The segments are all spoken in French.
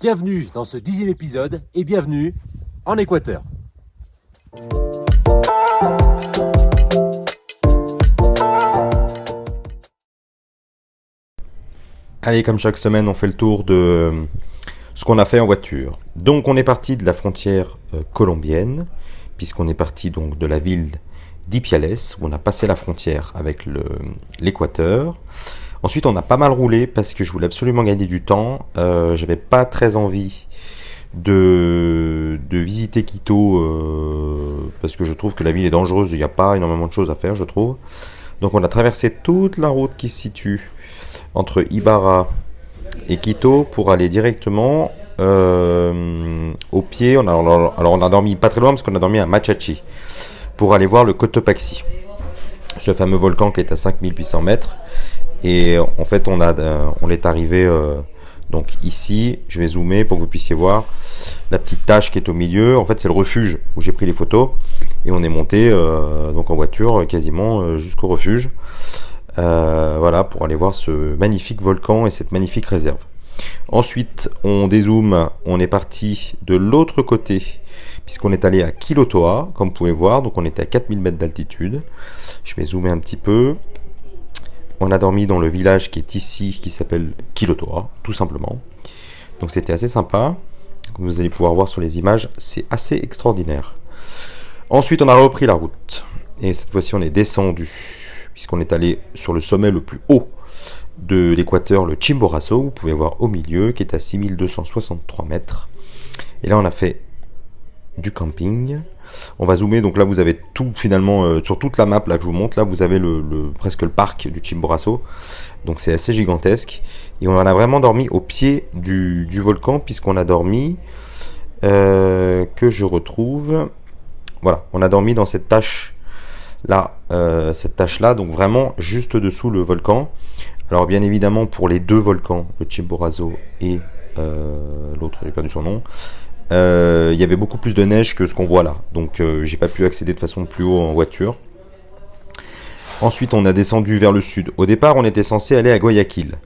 Bienvenue dans ce 10e épisode et bienvenue en Équateur. Allez, comme chaque semaine, on fait le tour de ce qu'on a fait en voiture. Donc, on est parti de la frontière colombienne, puisqu'on est parti donc de la ville d'Ipiales, où on a passé la frontière avec l'Équateur. Ensuite, on a pas mal roulé parce que je voulais absolument gagner du temps. J'avais pas très envie de visiter Quito parce que je trouve que la ville est dangereuse. Il n'y a pas énormément de choses à faire, je trouve. Donc, on a traversé toute la route qui se situe entre Ibarra et Quito pour aller directement au pied. Alors, on a dormi pas très loin parce qu'on a dormi à Machachi pour aller voir le Cotopaxi, ce fameux volcan qui est à 5800 mètres. Et en fait, on est arrivé donc ici. Je vais zoomer pour que vous puissiez voir la petite tache qui est au milieu. En fait, c'est le refuge où j'ai pris les photos. Et on est monté donc en voiture quasiment jusqu'au refuge. Voilà, pour aller voir ce magnifique volcan et cette magnifique réserve. Ensuite, on dézoome. On est parti de l'autre côté, puisqu'on est allé à Quilotoa, comme vous pouvez voir. Donc, on était à 4000 mètres d'altitude. Je vais zoomer un petit peu. On a dormi dans le village qui est ici, qui s'appelle Quilotoa, tout simplement. Donc c'était assez sympa. Comme vous allez pouvoir voir sur les images, c'est assez extraordinaire. Ensuite, on a repris la route. Et cette fois-ci, on est descendu, puisqu'on est allé sur le sommet le plus haut de l'Équateur, le Chimborazo, vous pouvez voir au milieu, qui est à 6263 mètres. Et là, on a fait du camping. On va zoomer, donc là vous avez tout finalement sur toute la map là que je vous montre, là vous avez presque le parc du Chimborazo, donc c'est assez gigantesque et on en a vraiment dormi au pied du volcan, puisqu'on a dormi que je retrouve, voilà, on a dormi dans cette tâche là, donc vraiment juste dessous le volcan. Alors bien évidemment pour les deux volcans, le Chimborazo et l'autre, j'ai perdu son nom, il y avait beaucoup plus de neige que ce qu'on voit là, donc j'ai pas pu accéder de façon plus haut en voiture. Ensuite, on a descendu vers le sud. Au départ, on était censé aller à Guayaquil,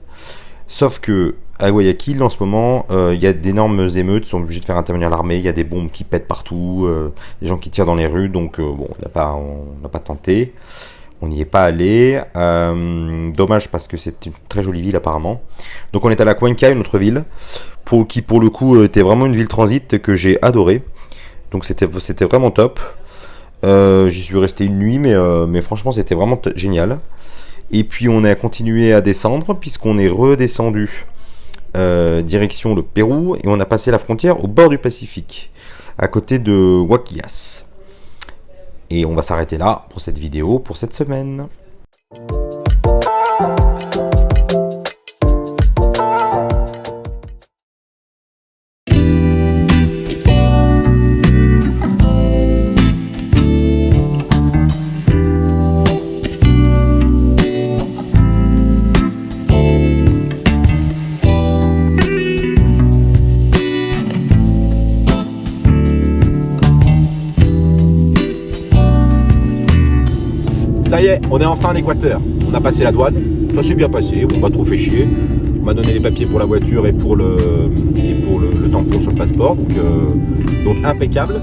sauf que à Guayaquil, en ce moment, il y a d'énormes émeutes, ils sont obligés de faire intervenir l'armée, il y a des bombes qui pètent partout, des gens qui tirent dans les rues, donc bon, on n'a pas tenté. On n'y est pas allé, dommage parce que c'est une très jolie ville apparemment. Donc on est à Cuenca, une autre ville, qui pour le coup était vraiment une ville transit que j'ai adoré. Donc c'était vraiment top. J'y suis resté une nuit, mais franchement c'était vraiment génial. Et puis on a continué à descendre, puisqu'on est redescendu direction le Pérou, et on a passé la frontière au bord du Pacifique, à côté de Huaquillas. Et on va s'arrêter là pour cette vidéo, pour cette semaine. Ça y est, on est enfin en Équateur. On a passé la douane, ça s'est bien passé, on m'a trop fait chier. On m'a donné les papiers pour la voiture et pour le tampon sur le passeport, donc impeccable.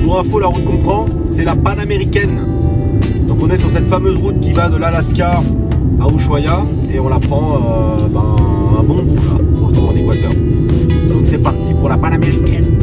Pour info, la route qu'on prend, c'est la panaméricaine. Donc on est sur cette fameuse route qui va de l'Alaska à Ushuaia, et on la prend un bon bout là, pour retourner en Équateur. Donc c'est parti pour la panaméricaine.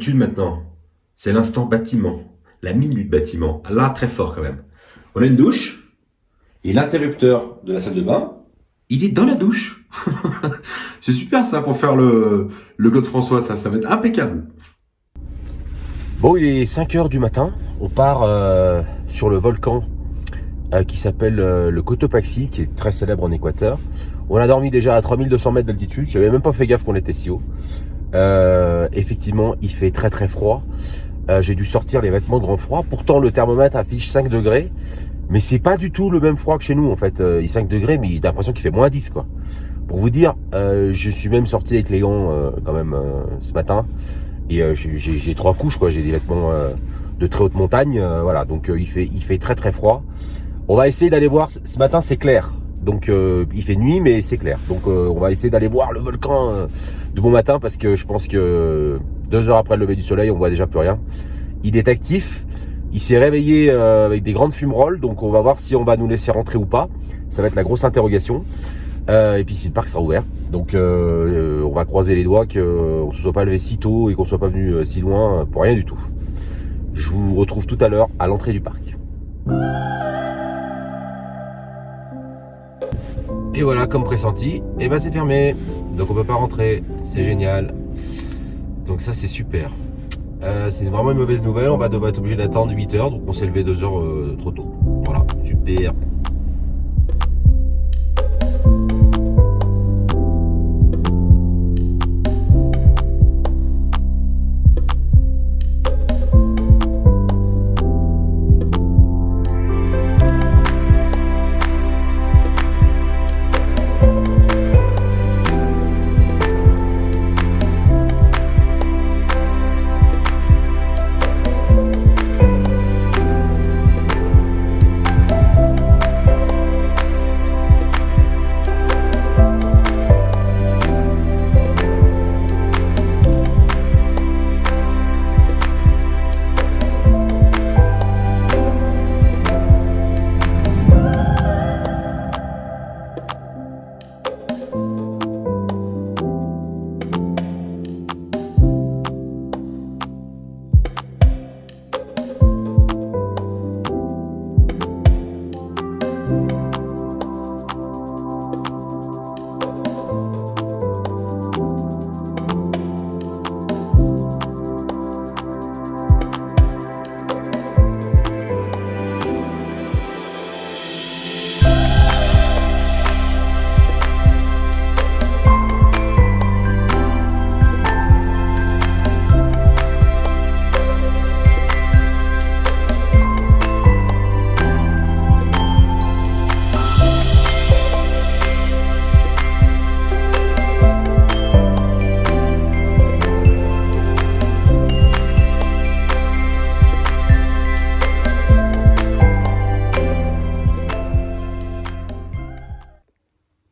d'altitude maintenant. C'est l'instant bâtiment, la minute bâtiment. Là, très fort quand même. On a une douche, et l'interrupteur de la salle de bain, il est dans la douche. C'est super ça pour faire le Claude François, ça va être impeccable. Bon, il est 5h du matin, on part sur le volcan qui s'appelle le Cotopaxi, qui est très célèbre en Équateur. On a dormi déjà à 3200 mètres d'altitude, j'avais même pas fait gaffe qu'on était si haut. Effectivement, il fait très très froid. J'ai dû sortir les vêtements de grand froid, pourtant le thermomètre affiche 5 degrés, mais c'est pas du tout le même froid que chez nous en fait. Il est 5 degrés, mais t'as l'impression qu'il fait moins 10 quoi. Pour vous dire, je suis même sorti avec les gants quand même ce matin. Et j'ai 3 couches quoi, j'ai des vêtements de très haute montagne, voilà, donc il fait très très froid. On va essayer d'aller voir, ce matin c'est clair, donc il fait nuit mais c'est clair. Donc on va essayer d'aller voir le volcan de bon matin parce que je pense que 2 heures après le lever du soleil on voit déjà plus rien. Il est actif, il s'est réveillé avec des grandes fumerolles, donc on va voir si on va nous laisser rentrer ou pas. Ça va être la grosse interrogation. Et puis si le parc sera ouvert, donc on va croiser les doigts qu'on ne se soit pas levé si tôt et qu'on ne soit pas venu si loin pour rien du tout. Je vous retrouve tout à l'heure à l'entrée du parc. Et voilà, comme pressenti, et ben c'est fermé, donc on peut pas rentrer, c'est génial. Donc ça c'est super. C'est vraiment une mauvaise nouvelle, on va devoir être obligé d'attendre 8 heures, donc on s'est levé 2 heures trop tôt. Voilà, super.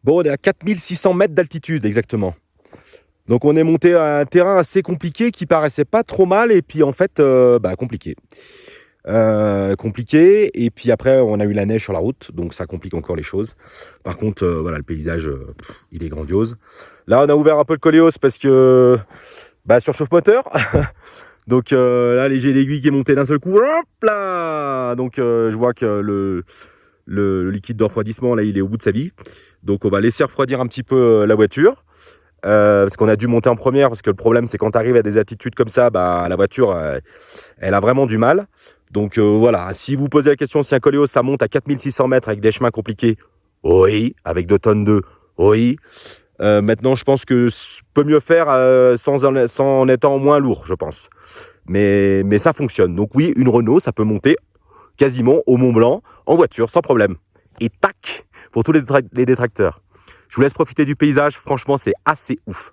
Bon, on est à 4600 mètres d'altitude exactement. Donc on est monté à un terrain assez compliqué qui paraissait pas trop mal et puis en fait compliqué. Compliqué et puis après on a eu la neige sur la route donc ça complique encore les choses. Par contre voilà, le paysage il est grandiose. Là on a ouvert un peu le coléos parce que surchauffe moteur. Donc là j'ai l'aiguille qui est montée d'un seul coup. Hop là. Donc je vois que le liquide de refroidissement là il est au bout de sa vie. Donc on va laisser refroidir un petit peu la voiture. Parce qu'on a dû monter en première parce que le problème c'est quand tu arrives à des altitudes comme ça, la voiture elle a vraiment du mal. Donc voilà, si vous posez la question si un Koleos ça monte à 4600 mètres avec des chemins compliqués, oui, avec 2 tonnes de, oui. Maintenant je pense que peut mieux faire sans en étant moins lourd, je pense. Mais ça fonctionne. Donc oui, une Renault ça peut monter quasiment au Mont Blanc en voiture sans problème. Et tac, pour tous les détracteurs. Je vous laisse profiter du paysage, franchement c'est assez ouf.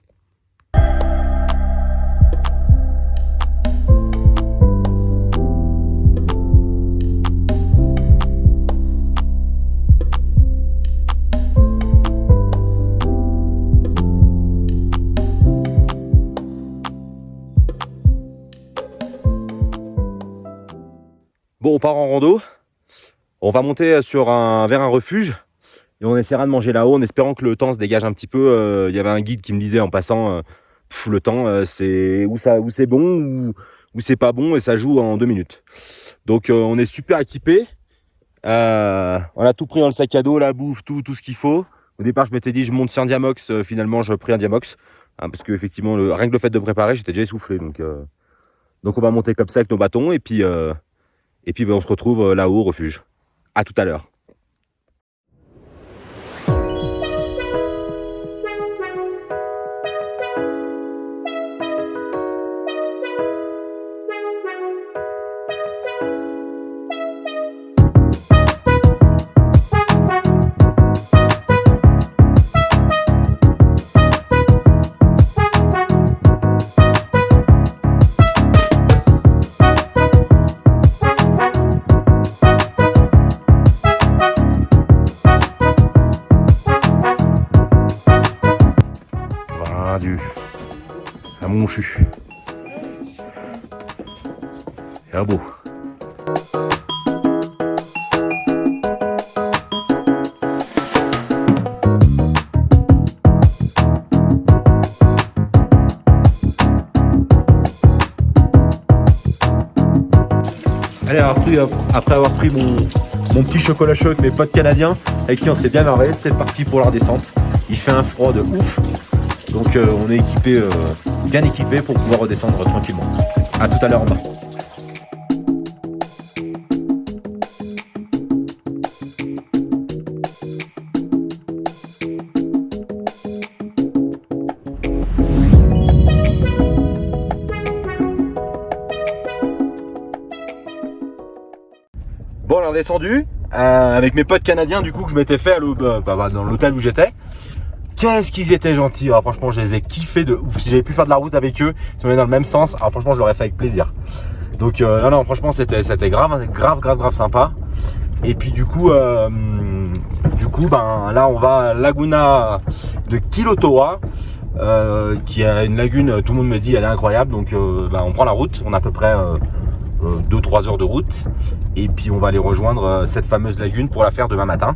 Bon, on part en rando. On va monter vers un refuge. Et on essaiera de manger là-haut en espérant que le temps se dégage un petit peu. Il y avait un guide qui me disait en passant le temps, c'est où c'est bon ou c'est pas bon et ça joue en 2 minutes. Donc on est super équipé. On a tout pris dans le sac à dos, la bouffe, tout ce qu'il faut. Au départ, je m'étais dit je monte sur un Diamox. Finalement, je pris un Diamox parce que effectivement, rien que le fait de préparer, j'étais déjà essoufflé. Donc on va monter comme ça avec nos bâtons et puis on se retrouve là-haut au refuge. À tout à l'heure. À mon chu. Et à beau. Allez, après avoir pris mon petit chocolat chaud avec mes potes canadiens avec qui on s'est bien marré, c'est parti pour la redescente. Il fait un froid de ouf. Donc on est équipé, bien équipé pour pouvoir redescendre tranquillement. A tout à l'heure en bas. Bon, on est redescendu avec mes potes canadiens du coup que je m'étais fait dans l'hôtel où j'étais. Qu'est-ce qu'ils étaient gentils, alors, franchement je les ai kiffés de ouf. Si j'avais pu faire de la route avec eux, si on est dans le même sens, alors franchement je l'aurais fait avec plaisir. Donc non franchement c'était grave sympa. Et puis du coup là on va à Laguna de Quilotoa, qui est une lagune, tout le monde me dit elle est incroyable. Donc on prend la route, on a à peu près 2-3 heures de route. Et puis on va aller rejoindre cette fameuse lagune pour la faire demain matin.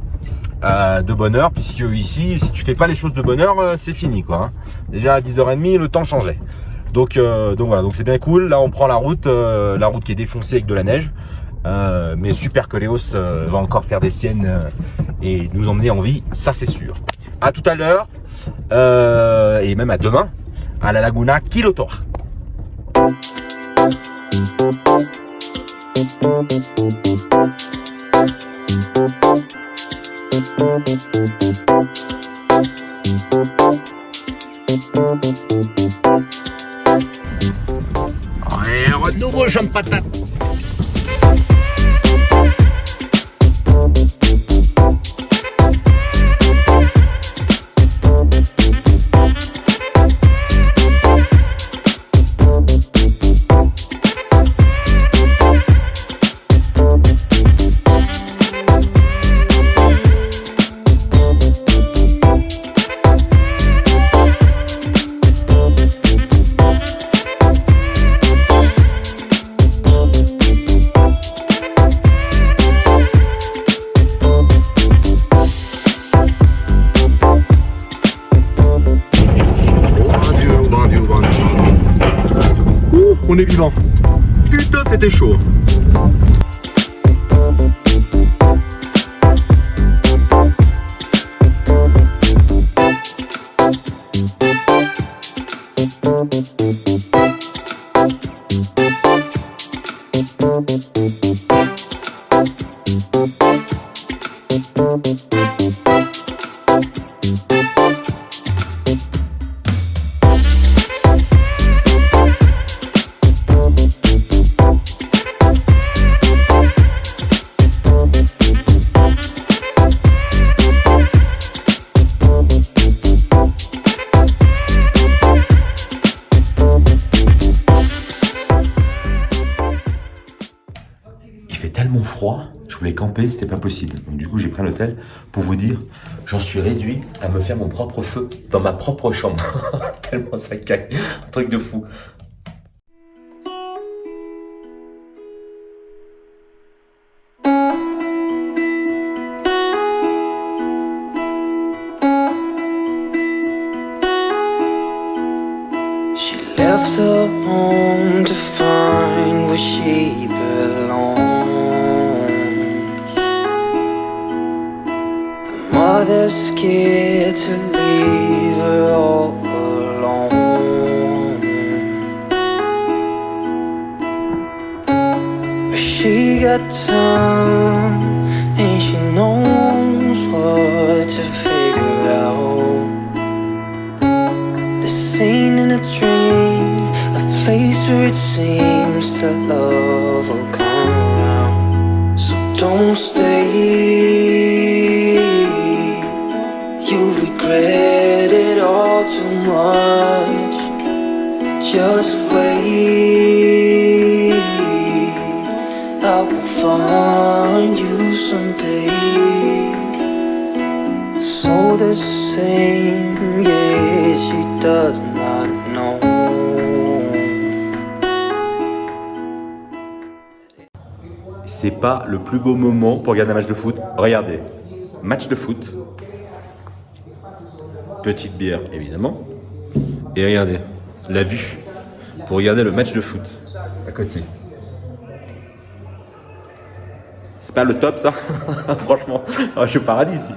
De bonne heure, puisque ici si tu fais pas les choses de bonne heure, c'est fini quoi, hein. Déjà à 10h30 le temps changeait. Donc voilà, donc c'est bien cool. Là on prend la route qui est défoncée avec de la neige, mais super que Léos va encore faire des siennes et nous emmener en vie, ça c'est sûr. À tout à l'heure et même à demain à la Laguna Quilotoa. Allez, un nouveau champ de patates. On est vivant. Putain, c'était chaud. Tellement froid, je voulais camper, c'était pas possible. Donc du coup j'ai pris un hôtel. Pour vous dire, j'en suis réduit à me faire mon propre feu dans ma propre chambre. Tellement ça caille, un truc de fou. left alone to find where she belongs. Her mother's scared to leave her all alone, but she got time and she knows what to figure out. This ain't in a dream, a place where it seems that love will come around. So don't stay, you'll regret it all too much. Just wait, I will find you someday. So the same, yeah, she does not know. C'est pas le plus beau moment pour regarder un match de foot. Regardez, match de foot, petite bière évidemment, et regardez, la vue pour regarder le match de foot à côté. C'est pas le top ça. Franchement, je suis au paradis ici.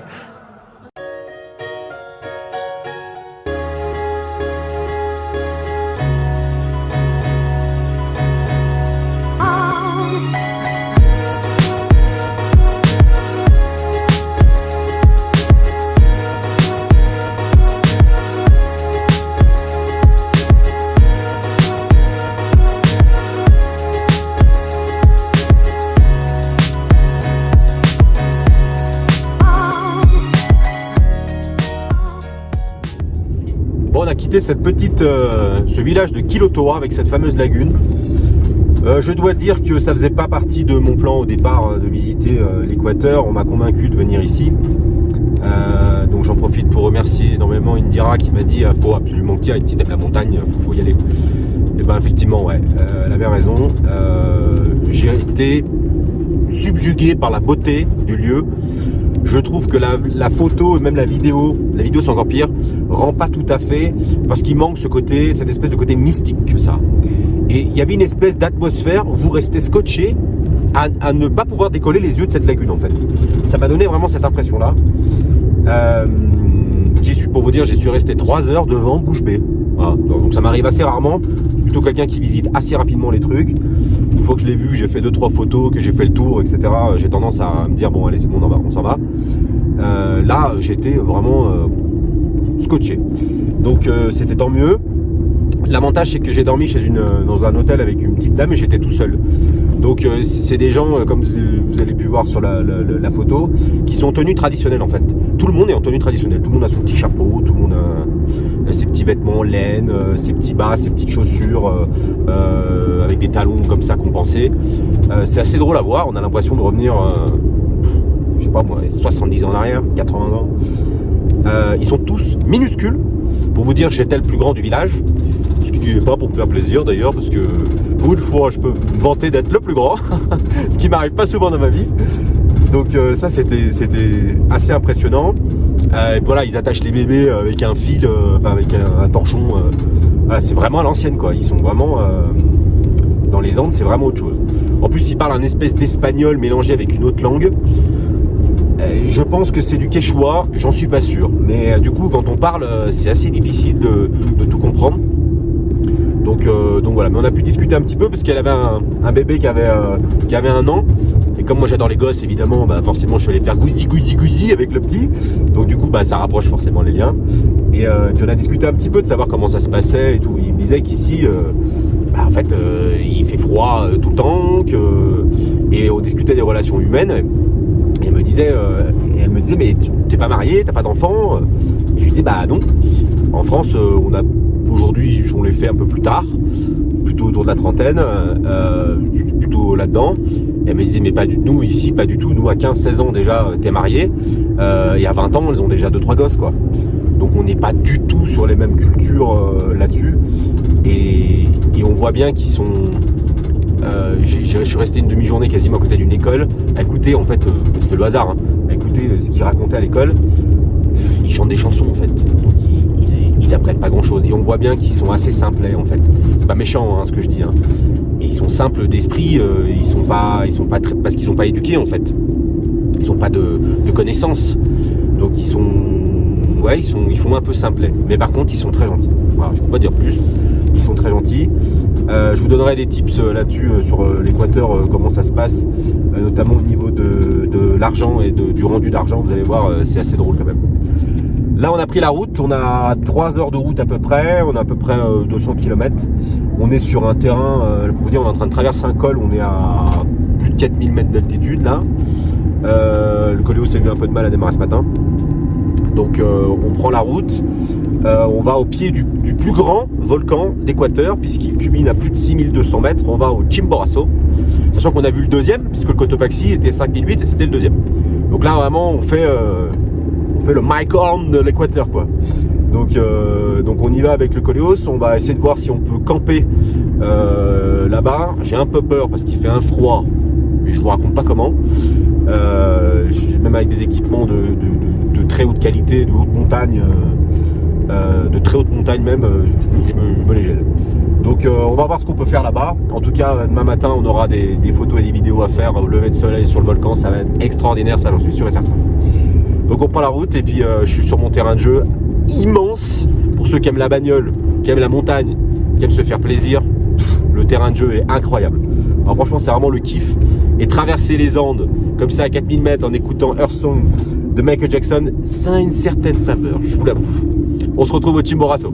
Bon, on a quitté ce village de Quilotoa avec cette fameuse lagune. Je dois dire que ça faisait pas partie de mon plan au départ de visiter l'Équateur. On m'a convaincu de venir ici. Donc j'en profite pour remercier énormément Indira qui m'a dit faut absolument que tu ailles, tu aimes la montagne, faut y aller. Et ben effectivement ouais, elle avait raison. J'ai été subjugué par la beauté du lieu. Je trouve que la photo et même la vidéo c'est encore pire, rend pas tout à fait, parce qu'il manque cette espèce de côté mystique que ça. Et il y avait une espèce d'atmosphère où vous restez scotché à ne pas pouvoir décoller les yeux de cette lagune en fait. Ça m'a donné vraiment cette impression là. Pour vous dire, j'y suis resté 3 heures devant bouche bée. Voilà. Donc ça m'arrive assez rarement. Je suis plutôt quelqu'un qui visite assez rapidement les trucs. Une fois que je l'ai vu, j'ai fait 2-3 photos, que j'ai fait le tour, etc. J'ai tendance à me dire bon allez c'est bon, on s'en va. Là j'étais vraiment scotché. Donc c'était tant mieux. L'avantage c'est que j'ai dormi dans un hôtel avec une petite dame et j'étais tout seul. Donc c'est des gens, comme vous avez pu voir sur la photo, qui sont en tenue traditionnelle en fait. Tout le monde est en tenue traditionnelle, tout le monde a son petit chapeau, tout le monde a ses petits vêtements en laine, ses petits bas, ses petites chaussures avec des talons comme ça compensés. C'est assez drôle à voir, on a l'impression de revenir, je sais pas moi, 70 ans en arrière, 80 ans. Ils sont tous minuscules. Pour vous dire, j'étais le plus grand du village. Ce qui n'est pas pour me faire plaisir d'ailleurs, parce que pour une fois, je peux me vanter d'être le plus grand. Ce qui m'arrive pas souvent dans ma vie. Donc ça, c'était assez impressionnant. Et voilà, ils attachent les bébés avec un fil, avec un torchon. Voilà, c'est vraiment à l'ancienne, quoi. Ils sont vraiment dans les Andes, c'est vraiment autre chose. En plus, ils parlent un espèce d'espagnol mélangé avec une autre langue. Je pense que c'est du quechua, j'en suis pas sûr. Mais du coup, quand on parle, c'est assez difficile de tout comprendre. Donc voilà, mais on a pu discuter un petit peu parce qu'elle avait un bébé qui avait 1 an. Et comme moi j'adore les gosses, évidemment, forcément je suis allé faire gousi avec le petit. Donc du coup, ça rapproche forcément les liens. Et puis on a discuté un petit peu de savoir comment ça se passait et tout. Il me disait qu'ici, en fait, il fait froid tout le temps. Et on discutait des relations humaines. Et elle me disait, mais tu t'es pas marié, t'as pas d'enfant? Et je lui disais, non. En France, aujourd'hui, on les fait un peu plus tard, plutôt autour de la trentaine, plutôt là-dedans. Et elle me disait, mais pas du tout, nous, ici, pas du tout. Nous, à 15-16 ans, déjà, t'es marié. Et à 20 ans, elles ont déjà 2-3 gosses, quoi. Donc, on n'est pas du tout sur les mêmes cultures là-dessus. Et on voit bien qu'ils sont... je suis resté une demi-journée quasiment à côté d'une école à écouter, en fait, c'était le hasard, à écouter ce qu'ils racontaient à l'école. Ils chantent des chansons en fait, donc ils ils apprennent pas grand chose. Et on voit bien qu'ils sont assez simplets en fait. C'est pas méchant hein, ce que je dis. Hein. Mais ils sont simples d'esprit, ils sont pas très, parce qu'ils n'ont pas éduqué en fait. Ils n'ont pas de connaissances. Donc ils font un peu simplets. Mais par contre, ils sont très gentils. Voilà, je ne peux pas dire plus. Ils sont très gentils. Je vous donnerai des tips là-dessus sur l'Équateur, comment ça se passe, notamment au niveau de l'argent et du rendu d'argent. Vous allez voir, c'est assez drôle quand même. Là, on a pris la route. On a 3 heures de route à peu près. On a à peu près 200 km. On est sur un terrain, pour vous dire, on est en train de traverser un col. On est à plus de 4000 mètres d'altitude là. Le Coléo s'est eu un peu de mal à démarrer ce matin. Donc on prend la route, on va au pied du plus grand volcan d'Équateur, puisqu'il culmine à plus de 6200 mètres. On va au Chimborazo, sachant qu'on a vu le deuxième, puisque le Cotopaxi était 5008 et c'était le deuxième. Donc là vraiment on fait le Mike Horn de l'Équateur quoi. Donc on y va avec le Coléos, on va essayer de voir si on peut camper là-bas. J'ai un peu peur parce qu'il fait un froid, mais je vous raconte pas comment. Même avec des équipements de très haute qualité, de haute montagne, de très haute montagne même, je me les gèle. Donc on va voir ce qu'on peut faire là-bas. En tout cas, demain matin, on aura des photos et des vidéos à faire au lever de soleil sur le volcan. Ça va être extraordinaire, ça j'en suis sûr et certain. Donc on prend la route et puis je suis sur mon terrain de jeu immense. Pour ceux qui aiment la bagnole, qui aiment la montagne, qui aiment se faire plaisir, le terrain de jeu est incroyable. Alors franchement, c'est vraiment le kiff. Et traverser les Andes comme ça à 4000 mètres en écoutant Earth Song de Michael Jackson, ça a une certaine saveur, je vous l'avoue. On se retrouve au Chimborazo.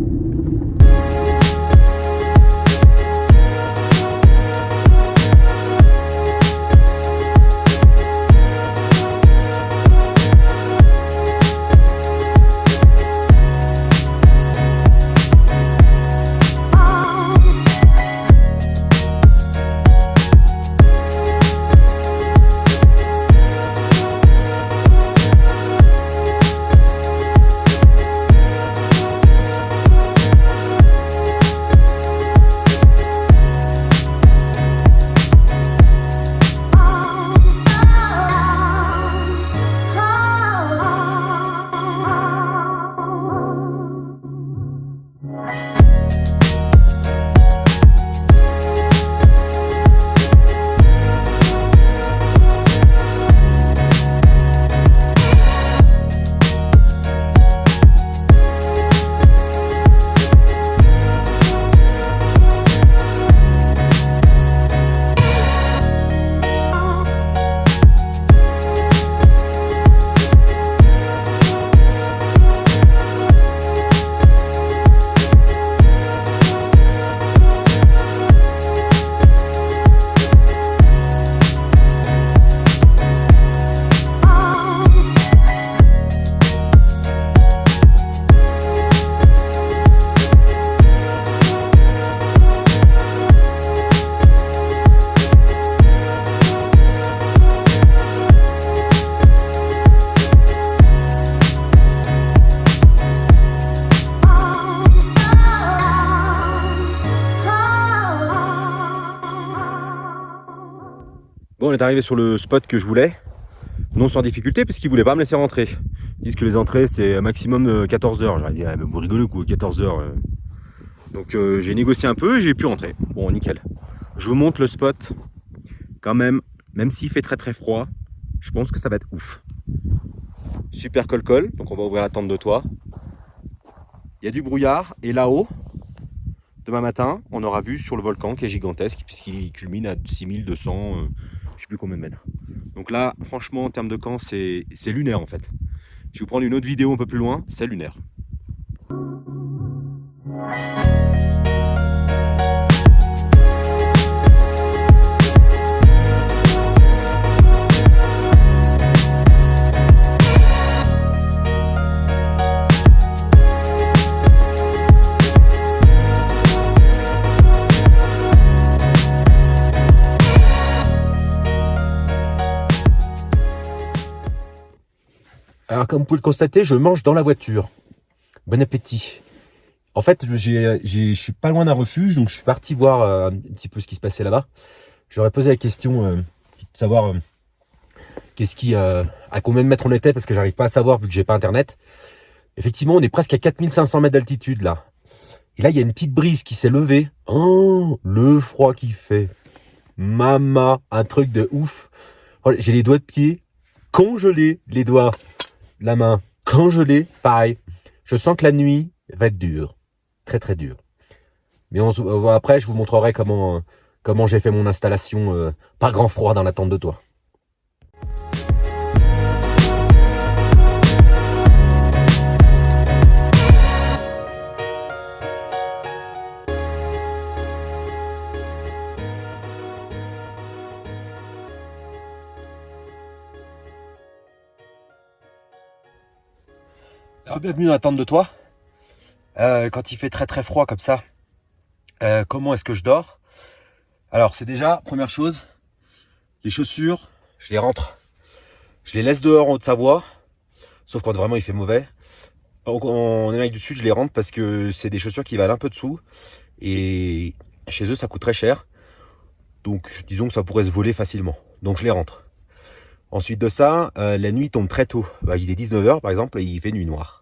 Bon, on est arrivé sur le spot que je voulais, non sans difficulté, parce qu'ils ne voulaient pas me laisser rentrer. Ils disent que les entrées, c'est maximum 14 heures. J'aurais dit, ah, vous rigolez quoi, 14 heures. Donc j'ai négocié un peu et j'ai pu rentrer. Bon, nickel. Je vous montre le spot. Quand même s'il fait très très froid, je pense que ça va être ouf. Super col-col, donc on va ouvrir la tente de toit. Il y a du brouillard, et là-haut, demain matin, on aura vu sur le volcan qui est gigantesque, puisqu'il culmine à 6200, je sais plus combien de mètres. Donc là, franchement, en termes de camp, c'est lunaire en fait. Je vais vous prendre une autre vidéo un peu plus loin, c'est lunaire. Alors comme vous pouvez le constater, je mange dans la voiture. Bon appétit. En fait, je suis pas loin d'un refuge, donc je suis parti voir un petit peu ce qui se passait là-bas. J'aurais posé la question de savoir à combien de mètres on était, parce que j'arrive pas à savoir vu que j'ai pas internet. Effectivement, on est presque à 4500 mètres d'altitude là. Et là, il y a une petite brise qui s'est levée. Oh, le froid qui fait. Mama, un truc de ouf. Oh, j'ai les doigts de pied congelés, les doigts de la main congelés, pareil. Je sens que la nuit va être dure, très très dure. Mais on se voit après, je vous montrerai comment j'ai fait mon installation par grand froid dans la tente de toit. Bienvenue dans la tente de toit. Quand il fait très très froid comme ça, comment est-ce que je dors? Alors c'est déjà, première chose, les chaussures, je les rentre. Je les laisse dehors en Haute-Savoie, sauf quand vraiment il fait mauvais. En Amérique du Sud, je les rentre parce que c'est des chaussures qui valent un peu de sous. Et chez eux, ça coûte très cher. Donc disons que ça pourrait se voler facilement. Donc je les rentre. Ensuite de ça, la nuit tombe très tôt. Il est 19h par exemple et il fait nuit noire.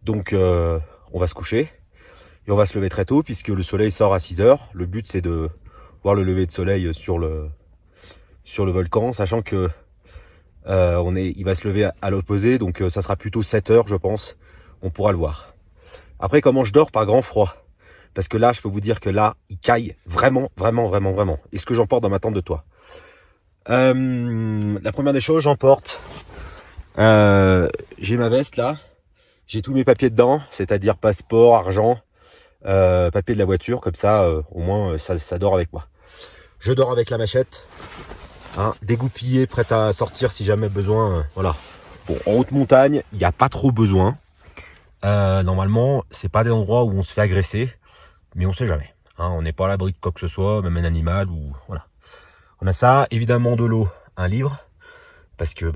Donc on va se coucher et on va se lever très tôt puisque le soleil sort à 6h. Le but c'est de voir le lever de soleil sur le volcan, sachant que il va se lever à l'opposé, donc ça sera plutôt 7h je pense, on pourra le voir. Après, comment je dors? Par grand froid. Parce que là, je peux vous dire que là, il caille vraiment, vraiment, vraiment, vraiment. Et ce que j'emporte dans ma tente de toit. La première des choses, j'emporte, j'ai ma veste là. J'ai tous mes papiers dedans, c'est-à-dire passeport, argent, papier de la voiture, comme ça, au moins, ça dort avec moi. Je dors avec la machette, hein, dégoupillé, prête à sortir si jamais besoin. Voilà. Bon, en haute montagne, il n'y a pas trop besoin. Normalement, c'est pas des endroits où on se fait agresser, mais on sait jamais. Hein, on n'est pas à l'abri de quoi que ce soit, même un animal ou voilà. On a ça, évidemment de l'eau, un livre, parce que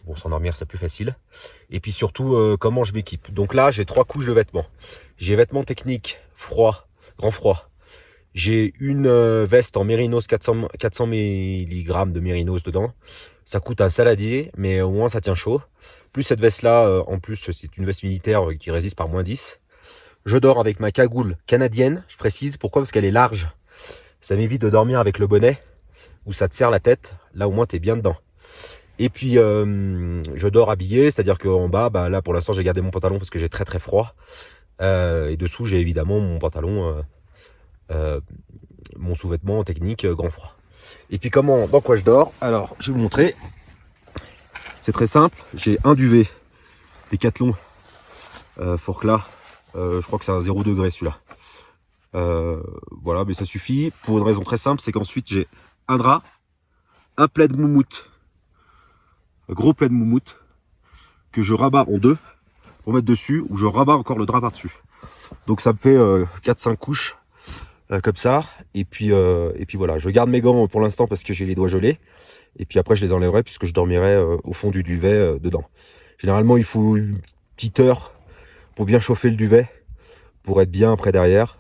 pour s'endormir, c'est plus facile. Et puis surtout, comment je m'équipe. Donc là, j'ai 3 couches de vêtements. J'ai vêtements techniques, froid, grand froid. J'ai une veste en mérinos, 400 mg de mérinos dedans. Ça coûte un saladier, mais au moins ça tient chaud. Plus cette veste-là, en plus, c'est une veste militaire qui résiste par -10. Je dors avec ma cagoule canadienne, je précise. Pourquoi? Parce qu'elle est large. Ça m'évite de dormir avec le bonnet, où ça te serre la tête. Là, au moins, tu es bien dedans. Et puis je dors habillé, c'est-à-dire qu'en bas, là pour l'instant j'ai gardé mon pantalon parce que j'ai très très froid. Et dessous j'ai évidemment mon pantalon, mon sous-vêtement technique grand froid. Et puis dans quoi je dors? Alors je vais vous montrer. C'est très simple, j'ai un duvet Decathlon Forclaz, je crois que c'est un 0 degré celui-là. Voilà, mais ça suffit pour une raison très simple, c'est qu'ensuite j'ai un drap, un plaid moumoute. Un gros plaid moumoute que je rabats en deux pour mettre dessus, ou je rabats encore le drap par-dessus. Donc ça me fait 4-5 couches comme ça. Et puis voilà, je garde mes gants pour l'instant parce que j'ai les doigts gelés. Et puis après je les enlèverai puisque je dormirai au fond du duvet dedans. Généralement il faut une petite heure pour bien chauffer le duvet, pour être bien après derrière.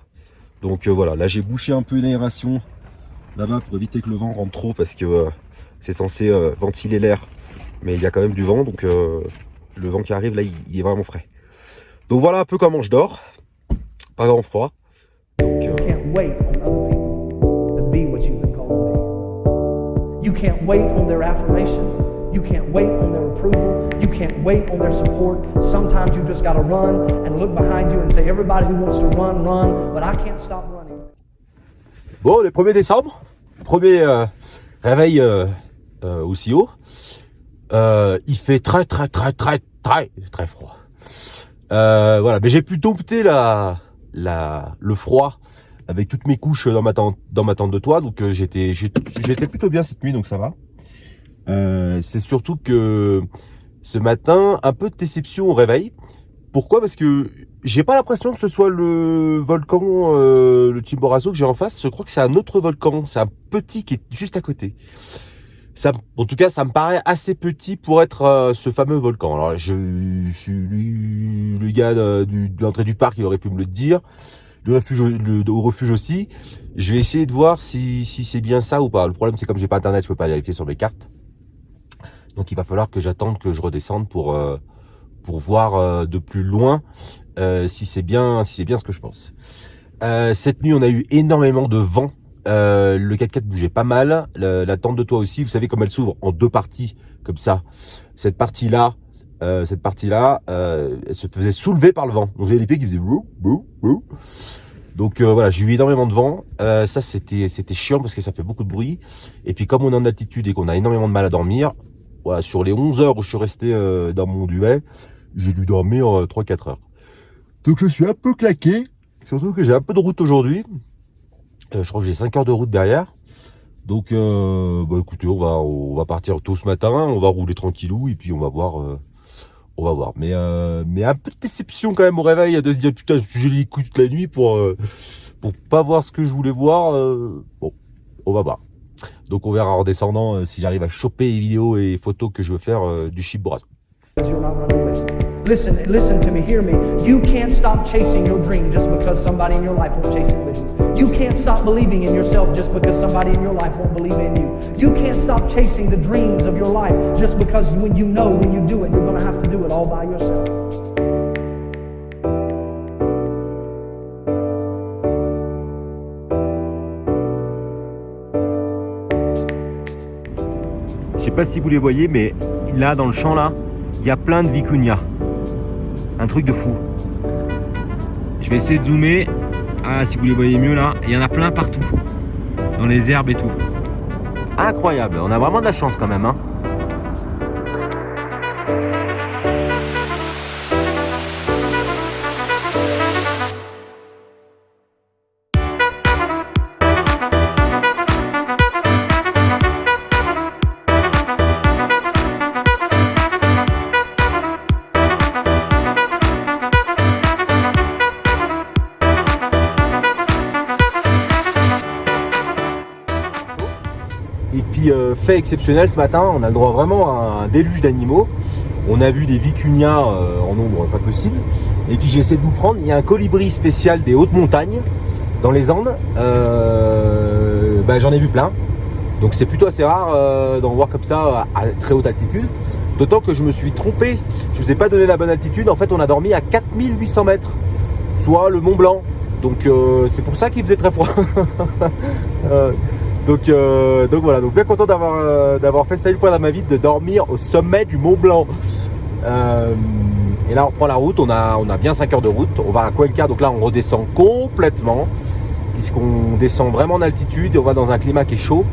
Donc voilà, là j'ai bouché un peu l'aération là-bas pour éviter que le vent rentre trop parce que c'est censé ventiler l'air. Mais il y a quand même du vent, donc le vent qui arrive là, il est vraiment frais. Donc voilà un peu comment je dors, pas grand froid. Donc, can't wait on other people to be what you've been called to be. You can't wait on their affirmation. You can't wait on their approval. You can't wait on their support. Sometimes you just got to run and look behind you and say, everybody who wants to run, run, but I can't stop running. Bon, le 1er décembre, premier réveil aussi haut. Il fait très froid. Voilà, mais j'ai plutôt opté le froid avec toutes mes couches dans ma tente de toit, donc j'étais plutôt bien cette nuit, donc ça va. C'est surtout que ce matin, un peu de déception au réveil. Pourquoi? Parce que j'ai pas l'impression que ce soit le volcan, le Chimborazo que j'ai en face. Je crois que c'est un autre volcan, c'est un petit qui est juste à côté. En tout cas, ça me paraît assez petit pour être ce fameux volcan. Alors, je suis le gars de l'entrée du parc, il aurait pu me le dire. Au refuge aussi. Je vais essayer de voir si c'est bien ça ou pas. Le problème, c'est comme j'ai pas internet, je peux pas vérifier sur mes cartes. Donc, il va falloir que j'attende que je redescende pour pour voir de plus loin si c'est bien ce que je pense. Cette nuit, on a eu énormément de vent. Le 4x4 bougeait pas mal. La tente de toit aussi, vous savez comme elle s'ouvre en deux parties, comme ça. Cette partie-là, elle se faisait soulever par le vent. Donc j'avais des pieds qui faisaient wouh, wouh, wouh. Donc voilà, j'ai eu énormément de vent. Ça, c'était chiant parce que ça fait beaucoup de bruit. Et puis comme on est en altitude et qu'on a énormément de mal à dormir, voilà, sur les 11 heures où je suis resté dans mon duvet, j'ai dû dormir 3-4 heures. Donc je suis un peu claqué. Surtout que j'ai un peu de route aujourd'hui. Je crois que j'ai 5 heures de route derrière. Donc, écoutez, on va partir tôt ce matin. On va rouler tranquillou et puis on va voir. Mais un peu de déception quand même au réveil de se dire putain, j'ai les coups toute la nuit pour pas voir ce que je voulais voir. Bon, on va voir. Donc on verra en descendant si j'arrive à choper les vidéos et photos que je veux faire du Chibbourasco. You're not running with. Listen to me, hear me. You can't stop chasing your dream just because somebody in your life won't chase it with you. You can't stop believing in yourself just because somebody in your life won't believe in you. You can't stop chasing the dreams of your life just because when you do it, you're going to have to do it all by yourself. Je sais pas si vous les voyez, mais là dans le champ là, il y a plein de vicuñas. Un truc de fou. Je vais essayer de zoomer. Ah, si vous les voyez mieux là, il y en a plein partout. Dans les herbes et tout. Incroyable, on a vraiment de la chance quand même, hein. Et puis fait exceptionnel ce matin, on a le droit vraiment à un déluge d'animaux. On a vu des vicuñas en nombre pas possible. Et puis j'ai essayé de vous prendre, il y a un colibri spécial des hautes montagnes dans les Andes. J'en ai vu plein. Donc c'est plutôt assez rare d'en voir comme ça à très haute altitude. D'autant que je me suis trompé, je ne vous ai pas donné la bonne altitude. En fait on a dormi à 4800 mètres, soit le Mont Blanc. Donc c'est pour ça qu'il faisait très froid. Donc voilà, donc bien content d'avoir fait ça une fois dans ma vie, de dormir au sommet du Mont Blanc. Et là on reprend la route, on a bien 5 heures de route, on va à Cuenca, donc là on redescend complètement, puisqu'on descend vraiment en altitude et on va dans un climat qui est chaud,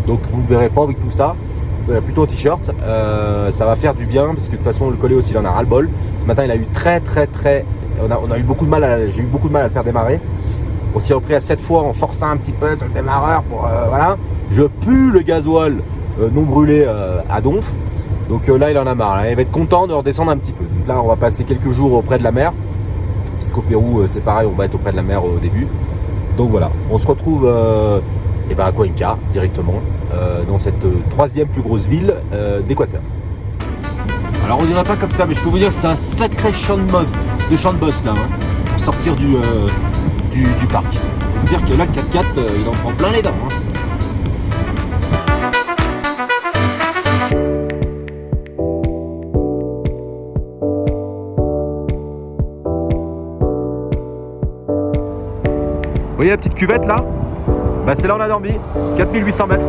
donc vous ne verrez pas avec tout ça, vous verrez plutôt en t-shirt, ça va faire du bien, parce que de toute façon le collet aussi il en a ras le bol. Ce matin il a eu on a eu beaucoup de mal, j'ai eu beaucoup de mal à le faire démarrer. On s'y est repris à 7 fois en forçant un petit peu sur le démarreur pour voilà. Je pue le gasoil non brûlé à donf. Donc là il en a marre. Là. Il va être content de redescendre un petit peu. Donc là on va passer quelques jours auprès de la mer. Puisqu'au Pérou c'est pareil, on va être auprès de la mer au début. Donc voilà, on se retrouve à Cuenca directement dans cette troisième plus grosse ville d'Équateur. Alors on dirait pas comme ça, mais je peux vous dire que c'est un sacré champ de boss là, hein, pour sortir du parc. Je peux dire que là le 4x4 il en prend plein les dents. Hein. Vous voyez la petite cuvette là? C'est là où on a dormi, 4800 mètres.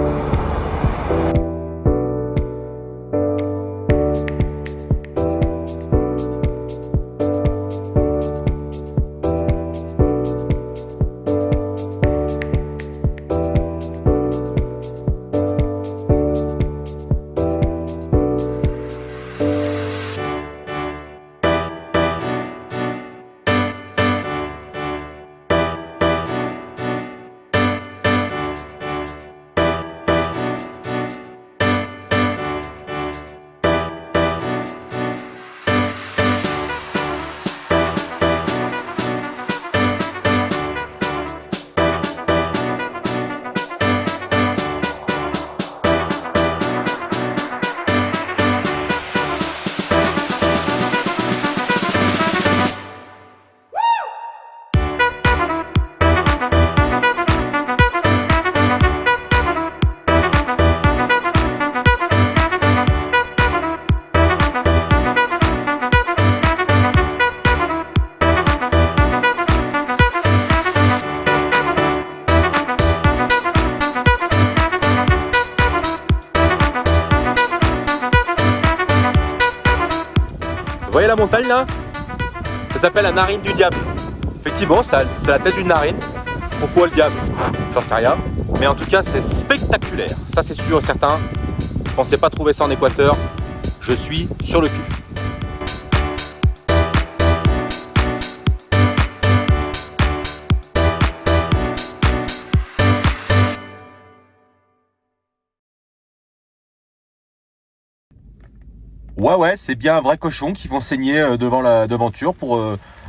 Vous voyez la montagne là? Ça s'appelle la narine du diable. Effectivement, c'est la tête d'une narine. Pourquoi le diable? J'en sais rien. Mais en tout cas, c'est spectaculaire. Ça, c'est sûr et certain. Je pensais pas trouver ça en Équateur. Je suis sur le cul. Ouais, c'est bien un vrai cochon qui vont saigner devant la devanture pour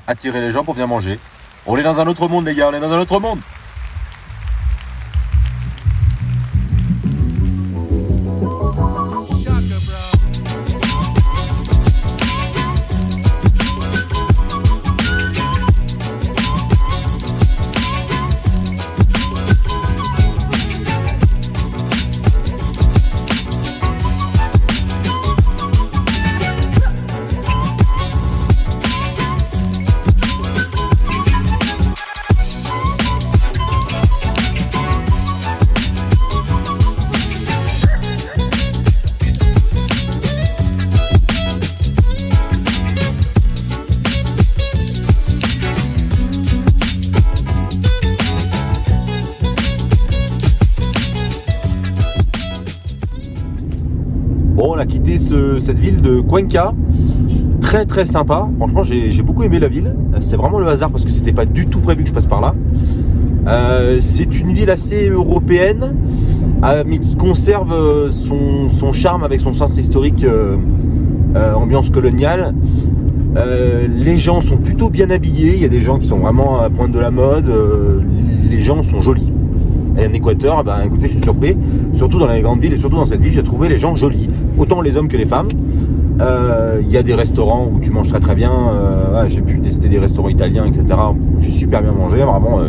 attirer les gens pour venir manger. On est dans un autre monde, les gars, on est dans un autre monde. Bon, on a quitté cette ville de Cuenca, très très sympa. Franchement, j'ai beaucoup aimé la ville. C'est vraiment le hasard parce que c'était pas du tout prévu que je passe par là. C'est une ville assez européenne, mais qui conserve son charme avec son centre historique, ambiance coloniale. Les gens sont plutôt bien habillés. Il y a des gens qui sont vraiment à la pointe de la mode. Les gens sont jolis. Et en Équateur, ben, écoutez, je suis surpris, surtout dans les grandes villes et surtout dans cette ville, j'ai trouvé les gens jolis, autant les hommes que les femmes. Il y a des restaurants où tu manges très très bien, j'ai pu tester des restaurants italiens, etc. J'ai super bien mangé, vraiment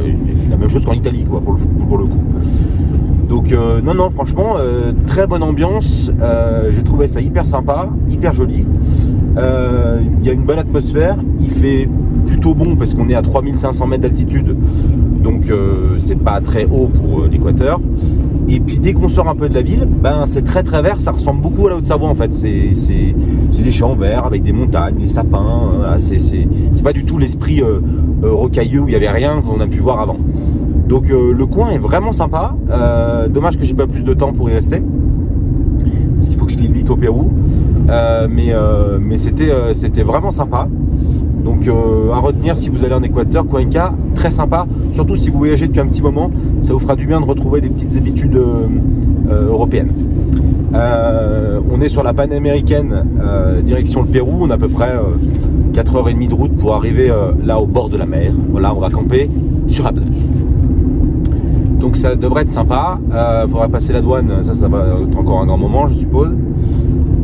la même chose qu'en Italie, quoi, pour le coup. Donc non, franchement, très bonne ambiance, j'ai trouvé ça hyper sympa, hyper joli. Il y a une bonne atmosphère, il fait plutôt bon parce qu'on est à 3500 mètres d'altitude, donc c'est pas très haut pour l'Équateur. Et puis dès qu'on sort un peu de la ville, ben c'est très très vert, ça ressemble beaucoup à la Haute-Savoie en fait. C'est des champs verts avec des montagnes, des sapins. C'est pas du tout l'esprit rocailleux où il y avait rien qu'on a pu voir avant. Donc le coin est vraiment sympa. Dommage que j'ai pas plus de temps pour y rester, parce qu'il faut que je file vite au Pérou. Mais c'était vraiment sympa. Donc à retenir si vous allez en Équateur, Cuenca, très sympa. Surtout si vous voyagez depuis un petit moment, ça vous fera du bien de retrouver des petites habitudes européennes. On est sur la panaméricaine, direction le Pérou. On a à peu près 4h30 de route pour arriver là au bord de la mer. Voilà, on va camper sur la plage. Donc ça devrait être sympa. Faudra passer la douane, ça va être encore un grand moment, je suppose.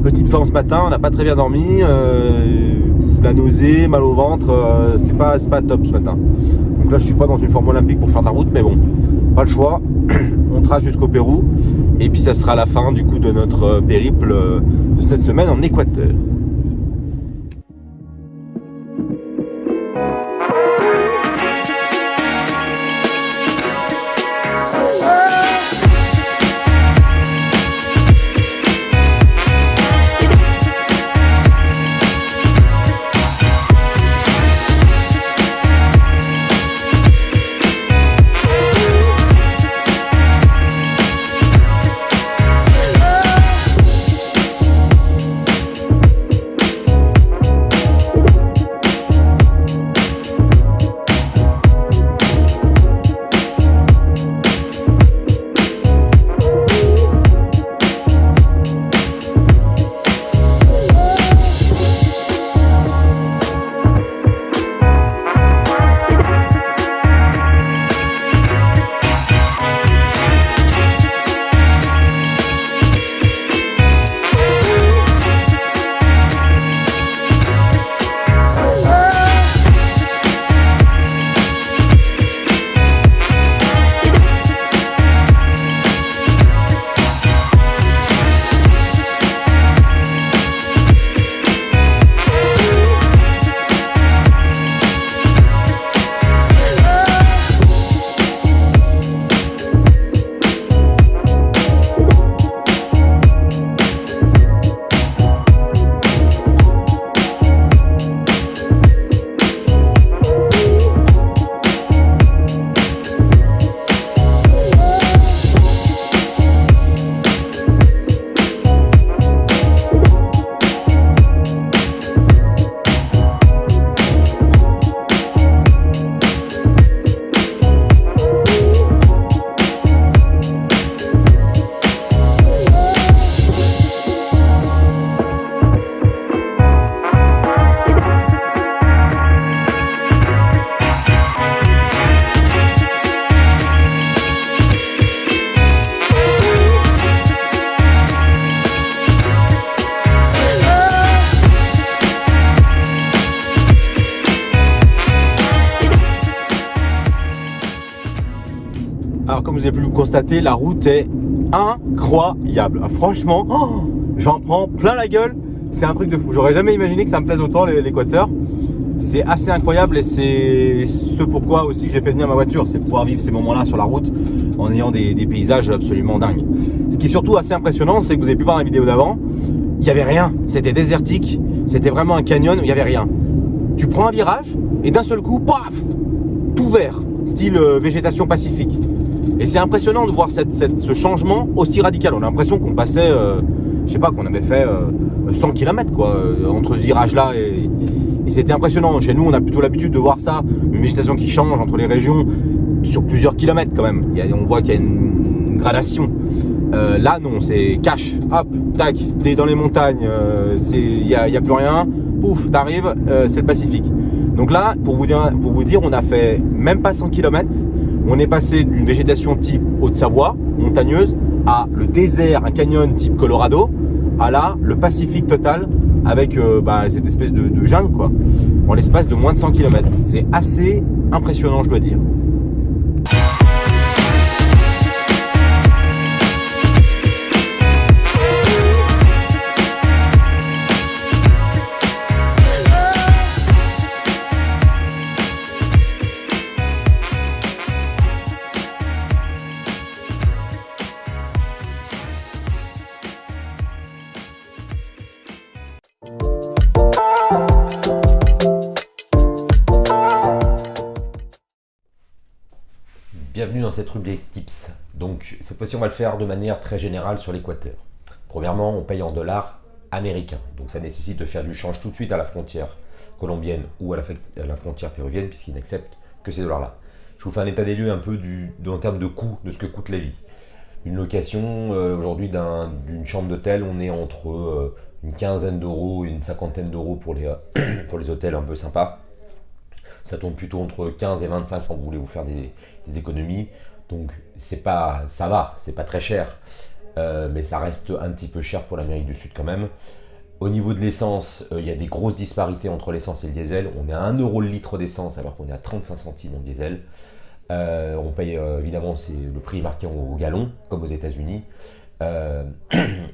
Petite faim ce matin, on n'a pas très bien dormi. La nausée, mal au ventre, c'est pas top ce matin. Donc là je suis pas dans une forme olympique pour faire de la route, mais bon, pas le choix. On trace jusqu'au Pérou et puis ça sera la fin du coup de notre périple de cette semaine en Équateur. Alors comme vous avez pu le constater, la route est incroyable. Franchement, j'en prends plein la gueule. C'est un truc de fou. J'aurais jamais imaginé que ça me plaise autant l'Équateur. C'est assez incroyable et c'est ce pourquoi aussi j'ai fait venir ma voiture. C'est pouvoir vivre ces moments-là sur la route en ayant des paysages absolument dingues. Ce qui est surtout assez impressionnant, c'est que vous avez pu voir la vidéo d'avant. Il n'y avait rien. C'était désertique. C'était vraiment un canyon où il n'y avait rien. Tu prends un virage et d'un seul coup, paf, tout vert, style végétation pacifique. Et c'est impressionnant de voir ce changement aussi radical. On a l'impression qu'on passait, je sais pas, qu'on avait fait 100 km quoi, entre ce virage-là et c'était impressionnant. Chez nous, on a plutôt l'habitude de voir ça, une végétation qui change entre les régions sur plusieurs kilomètres quand même. On voit qu'il y a une gradation. Là, non, c'est cash, hop, tac, t'es dans les montagnes, il y a plus rien, pouf, t'arrives, c'est le Pacifique. Donc là, pour vous dire, on a fait même pas 100 km, on est passé d'une végétation type Haute-Savoie, montagneuse, à le désert, un canyon type Colorado, à là, le Pacifique total, avec cette espèce de jungle, quoi, en l'espace de moins de 100 km. C'est assez impressionnant, je dois dire. Bienvenue dans cette rubrique Tips. Donc cette fois-ci on va le faire de manière très générale sur l'Équateur. Premièrement, on paye en dollars américains. Donc ça nécessite de faire du change tout de suite à la frontière colombienne ou à la frontière péruvienne puisqu'ils n'acceptent que ces dollars-là. Je vous fais un état des lieux un peu en termes de coût de ce que coûte la vie. Une location aujourd'hui d'une chambre d'hôtel, on est entre une quinzaine d'euros et une cinquantaine d'euros pour les hôtels un peu sympas. Ça tourne plutôt entre 15 et 25 quand vous voulez vous faire des économies. Donc ça va, c'est pas très cher, mais ça reste un petit peu cher pour l'Amérique du Sud quand même. Au niveau de l'essence, il y a des grosses disparités entre l'essence et le diesel. On est à 1 euro le litre d'essence alors qu'on est à 35 centimes en diesel. On paye évidemment, c'est le prix marqué au gallon, comme aux États-Unis.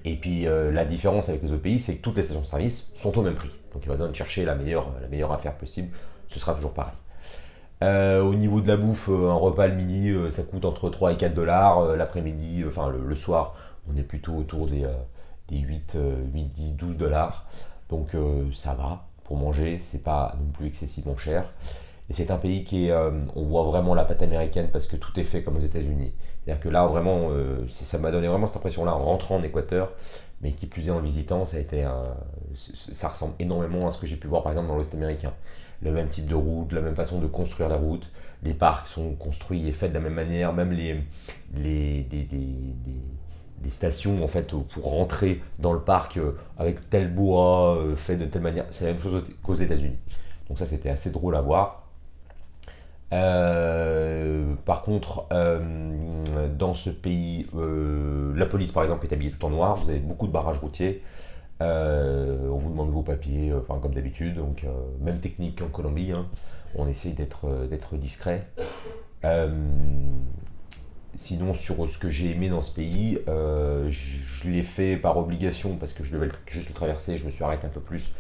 Et puis la différence avec les autres pays, c'est que toutes les stations-service sont au même prix. Donc il n'y a pas besoin de chercher la meilleure affaire possible. Ce sera toujours pareil. Au niveau de la bouffe, un repas le midi, ça coûte entre 3 et 4 dollars. L'après-midi, enfin le soir, on est plutôt autour des 8, 10, 12 dollars. Donc ça va pour manger, c'est pas non plus excessivement cher. Et c'est un pays qui est, on voit vraiment la patte américaine parce que tout est fait comme aux États-Unis. C'est-à-dire que là, vraiment, ça m'a donné vraiment cette impression-là en rentrant en Équateur, mais qui plus est en le visitant, ça ressemble énormément à ce que j'ai pu voir par exemple dans l'Ouest américain. Le même type de route, la même façon de construire la route, les parcs sont construits et faits de la même manière, même les stations en fait pour rentrer dans le parc avec tel bois fait de telle manière, c'est la même chose qu'aux États-Unis. Donc ça c'était assez drôle à voir. Par contre, dans ce pays, la police par exemple est habillée tout en noir, vous avez beaucoup de barrages routiers. On vous demande vos papiers, comme d'habitude, donc même technique qu'en Colombie, hein. On essaye d'être discret. Sinon, sur ce que j'ai aimé dans ce pays, je l'ai fait par obligation parce que je devais juste le traverser, je me suis arrêté un peu plus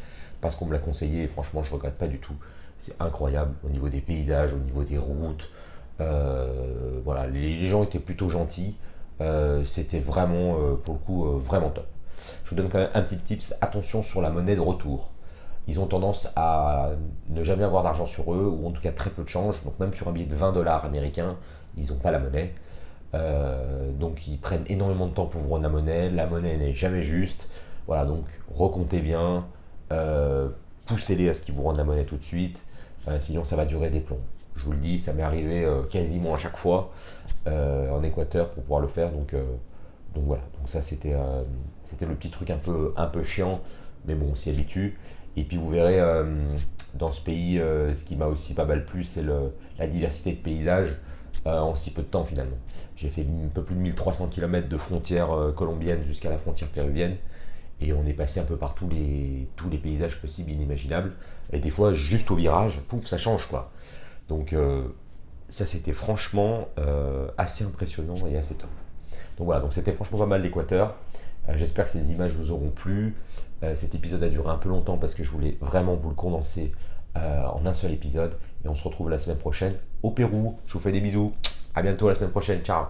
parce qu'on me l'a conseillé et franchement je ne regrette pas du tout. C'est incroyable au niveau des paysages, au niveau des routes. Voilà, les gens étaient plutôt gentils, c'était vraiment, pour le coup, vraiment top. Je vous donne quand même un petit tips, attention sur la monnaie de retour. Ils ont tendance à ne jamais avoir d'argent sur eux, ou en tout cas très peu de change. Donc même sur un billet de 20 dollars américains, ils n'ont pas la monnaie. Donc ils prennent énormément de temps pour vous rendre la monnaie n'est jamais juste. Voilà, donc recomptez bien, poussez-les à ce qu'ils vous rendent la monnaie tout de suite, sinon ça va durer des plombs. Je vous le dis, ça m'est arrivé quasiment à chaque fois en Équateur pour pouvoir le faire. Donc voilà, donc ça c'était le petit truc un peu chiant, mais bon, on s'y habitue. Et puis vous verrez, dans ce pays, ce qui m'a aussi pas mal plu, c'est la diversité de paysages en si peu de temps finalement. J'ai fait un peu plus de 1300 km de frontière colombienne jusqu'à la frontière péruvienne, et on est passé un peu par tous les paysages possibles, inimaginables, et des fois juste au virage, pouf, ça change quoi. Donc ça c'était franchement assez impressionnant et assez top. Donc voilà, donc c'était franchement pas mal l'Équateur. J'espère que ces images vous auront plu. Cet épisode a duré un peu longtemps parce que je voulais vraiment vous le condenser en un seul épisode. Et on se retrouve la semaine prochaine au Pérou. Je vous fais des bisous. À bientôt la semaine prochaine. Ciao.